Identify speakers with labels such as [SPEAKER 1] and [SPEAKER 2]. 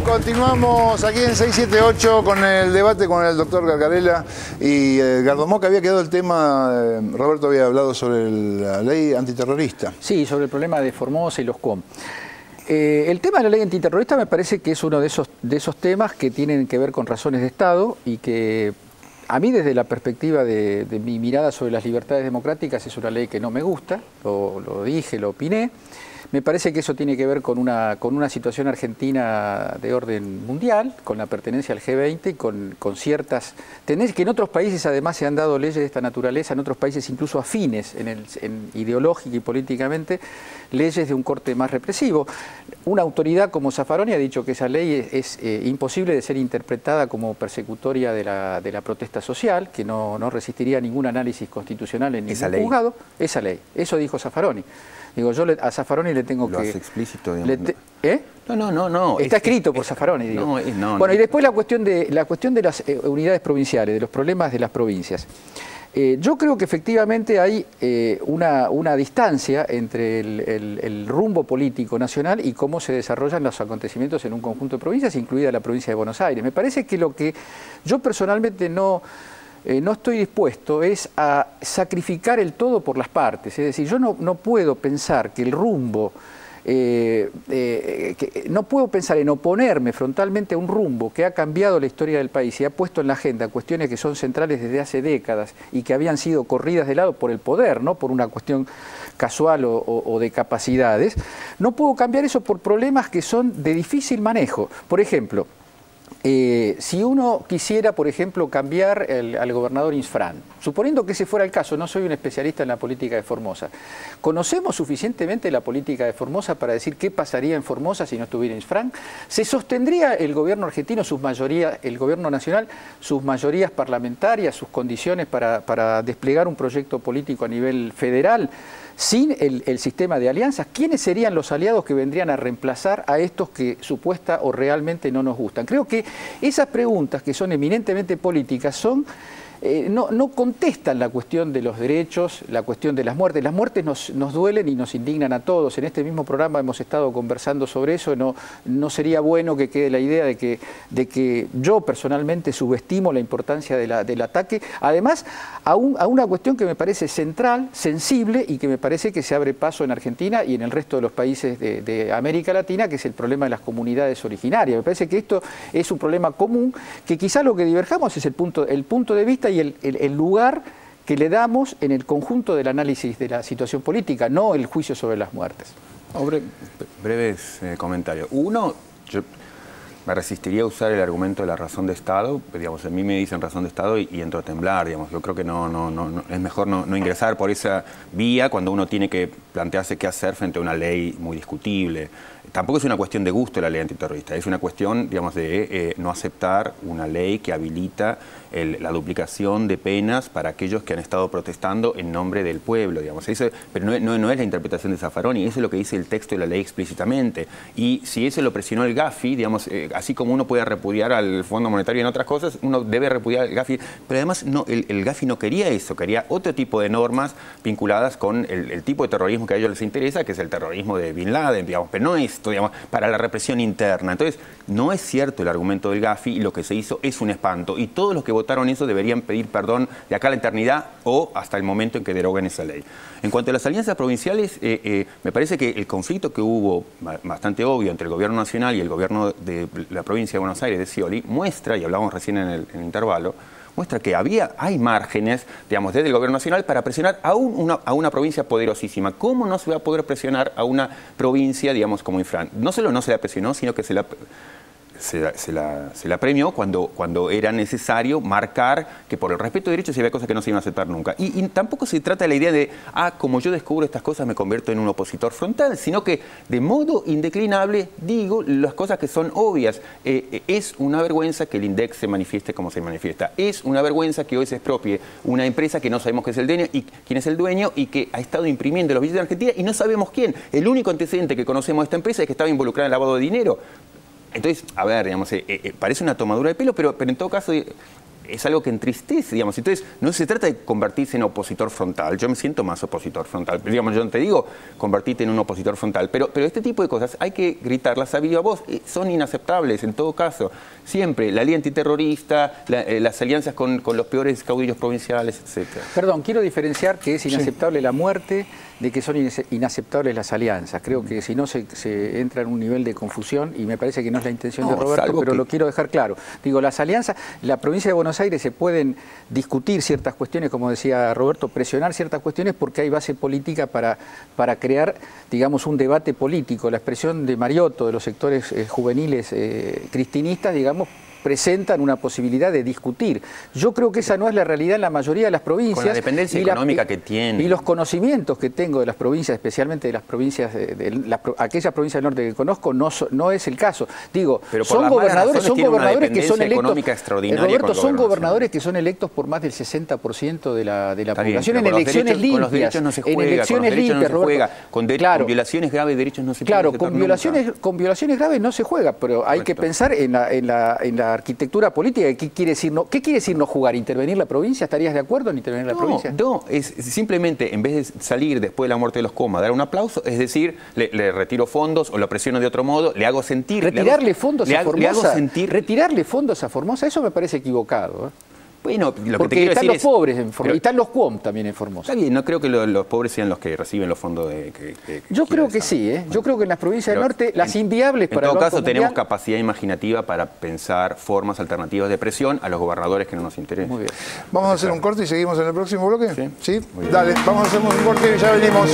[SPEAKER 1] Continuamos aquí en 678 con el debate con el doctor Carcarela y Edgardo Moca. Había quedado el tema, Roberto había hablado sobre la ley antiterrorista.
[SPEAKER 2] Sí, sobre el problema de Formosa y los COM. El tema de la ley antiterrorista me parece que es uno de esos temas que tienen que ver con razones de Estado y que a mí desde la perspectiva de mi mirada sobre las libertades democráticas es una ley que no me gusta, lo dije, lo opiné. Me parece que eso tiene que ver con una situación argentina de orden mundial, con la pertenencia al G20 y con ciertas tendencias que en otros países además se han dado leyes de esta naturaleza, en otros países incluso afines en ideológica y políticamente, leyes de un corte más represivo. Una autoridad como Zaffaroni ha dicho que esa ley es imposible de ser interpretada como persecutoria de la protesta social, que no resistiría ningún análisis constitucional en ningún juzgado. Esa ley, eso dijo Zaffaroni. Digo, yo a Zaffaroni le tengo que...
[SPEAKER 3] Lo hace explícito,
[SPEAKER 2] No. Está escrito por Zaffaroni, digo. Bueno, y después la cuestión de las unidades provinciales, de los problemas de las provincias. Yo creo que efectivamente hay una distancia entre el rumbo político nacional y cómo se desarrollan los acontecimientos en un conjunto de provincias, incluida la provincia de Buenos Aires. Me parece que lo que yo personalmente no estoy dispuesto es a sacrificar el todo por las partes. Es decir, yo no puedo pensar que el rumbo, no puedo pensar en oponerme frontalmente a un rumbo que ha cambiado la historia del país y ha puesto en la agenda cuestiones que son centrales desde hace décadas y que habían sido corridas de lado por el poder, no por una cuestión casual o de capacidades. No puedo cambiar eso por problemas que son de difícil manejo. Por ejemplo, si uno quisiera, por ejemplo, cambiar al gobernador Insfrán, suponiendo que ese fuera el caso, no soy un especialista en la política de Formosa, ¿conocemos suficientemente la política de Formosa para decir qué pasaría en Formosa si no estuviera Insfrán? ¿Se sostendría el gobierno argentino, el gobierno nacional, sus mayorías parlamentarias, sus condiciones para desplegar un proyecto político a nivel federal? Sin el sistema de alianzas, ¿quiénes serían los aliados que vendrían a reemplazar a estos que supuesta o realmente no nos gustan? Creo que esas preguntas, que son eminentemente políticas, no contestan la cuestión de los derechos, la cuestión de las muertes. Las muertes nos duelen y nos indignan a todos. En este mismo programa hemos estado conversando sobre eso. No sería bueno que quede la idea de que yo personalmente subestimo la importancia del ataque. Además, a una cuestión que me parece central, sensible y que me parece que se abre paso en Argentina y en el resto de los países de América Latina, que es el problema de las comunidades originarias. Me parece que esto es un problema común, que quizá lo que diverjamos es el punto de vista y el lugar que le damos en el conjunto del análisis de la situación política, no el juicio sobre las muertes.
[SPEAKER 3] Breves comentarios. Uno, yo me resistiría a usar el argumento de la razón de Estado. Digamos, a mí me dicen razón de Estado y entro a temblar. Digamos, yo creo que es mejor no ingresar por esa vía cuando uno tiene que plantearse qué hacer frente a una ley muy discutible. Tampoco es una cuestión de gusto la ley antiterrorista, es una cuestión, digamos, de no aceptar una ley que habilita la duplicación de penas para aquellos que han estado protestando en nombre del pueblo, digamos. Eso, pero no es la interpretación de Zaffaroni, eso es lo que dice el texto de la ley explícitamente. Y si eso lo presionó el Gafi, digamos, así como uno puede repudiar al Fondo Monetario en otras cosas, uno debe repudiar al Gafi. Pero además el Gafi no quería eso, quería otro tipo de normas vinculadas con el tipo de terrorismo que a ellos les interesa, que es el terrorismo de Bin Laden, digamos, pero no esto, digamos, para la represión interna. Entonces, no es cierto el argumento del Gafi y lo que se hizo es un espanto. Y todos los que votaron eso deberían pedir perdón de acá a la eternidad o hasta el momento en que deroguen esa ley. En cuanto a las alianzas provinciales, me parece que el conflicto que hubo, bastante obvio, entre el gobierno nacional y el gobierno de la provincia de Buenos Aires, de Scioli, muestra, y hablábamos recién en el intervalo, muestra que hay márgenes, digamos, desde el gobierno nacional para presionar a una provincia poderosísima. ¿Cómo no se va a poder presionar a una provincia, digamos, como Infran? No solo no se la presionó, sino que se la premió cuando era necesario marcar que por el respeto de derechos había cosas que no se iban a aceptar nunca. Y tampoco se trata de la idea de, como yo descubro estas cosas me convierto en un opositor frontal, sino que de modo indeclinable digo las cosas que son obvias. Es una vergüenza que el INDEC se manifieste como se manifiesta. Es una vergüenza que hoy se expropie una empresa que no sabemos quién es el dueño y que ha estado imprimiendo los billetes de Argentina y no sabemos quién. El único antecedente que conocemos de esta empresa es que estaba involucrada en lavado de dinero. Entonces, a ver, digamos, parece una tomadura de pelo, pero en todo caso es algo que entristece, digamos. Entonces, no se trata de convertirse en opositor frontal. Yo me siento más opositor frontal. Digamos, yo no te digo convertirte en un opositor frontal, pero este tipo de cosas hay que gritarlas a viva voz. Son inaceptables, en todo caso. Siempre, la ley antiterrorista, las alianzas con los peores caudillos provinciales, etc.
[SPEAKER 2] Perdón, quiero diferenciar que es inaceptable la muerte, de que son inaceptables las alianzas. Creo que si no se entra en un nivel de confusión, y me parece que no es la intención de Roberto, pero lo quiero dejar claro. Digo, las alianzas, la provincia de Buenos Aires se pueden discutir ciertas cuestiones, como decía Roberto, presionar ciertas cuestiones porque hay base política para crear, digamos, un debate político. La expresión de Mariotto, de los sectores juveniles cristinistas, digamos, presentan una posibilidad de discutir. Yo creo que esa no es la realidad en la mayoría de las provincias.
[SPEAKER 3] Con la dependencia económica que tiene.
[SPEAKER 2] Y los conocimientos que tengo de las provincias, especialmente de las provincias, aquellas provincias del norte que conozco, no es el caso. Digo, son gobernadores que son electos. Roberto, son gobernadores que son electos por más del 60% de la población en elecciones limpias.
[SPEAKER 3] Con los derechos no se juega, con violaciones graves de derechos no se juega.
[SPEAKER 2] Claro, con violaciones graves no se juega, pero hay que pensar en la arquitectura política. ¿Qué quiere decir no jugar? ¿Intervenir la provincia? ¿Estarías de acuerdo en intervenir la provincia?
[SPEAKER 3] No, es simplemente, en vez de salir después de la muerte de los Coma, dar un aplauso, es decir, le retiro fondos o lo presiono de otro modo, le hago sentir...
[SPEAKER 2] Retirarle fondos a Formosa, eso me parece equivocado.
[SPEAKER 3] Bueno, lo
[SPEAKER 2] porque
[SPEAKER 3] que te quiero
[SPEAKER 2] están
[SPEAKER 3] decir
[SPEAKER 2] los pobres en Formosa, y están los QOM también en Formosa.
[SPEAKER 3] Está bien, no creo que los pobres sean los que reciben los fondos
[SPEAKER 2] yo creo que sí, ¿eh? Yo creo que en las provincias del norte, las inviables para el Banco
[SPEAKER 3] Mundial... En todo caso, tenemos
[SPEAKER 2] Mundial...
[SPEAKER 3] capacidad imaginativa para pensar formas alternativas de presión a los gobernadores que no nos interesen.
[SPEAKER 2] Muy bien.
[SPEAKER 1] Vamos a hacer un corte y seguimos en el próximo bloque.
[SPEAKER 3] Sí.
[SPEAKER 1] Dale, vamos a hacer un corte y ya venimos.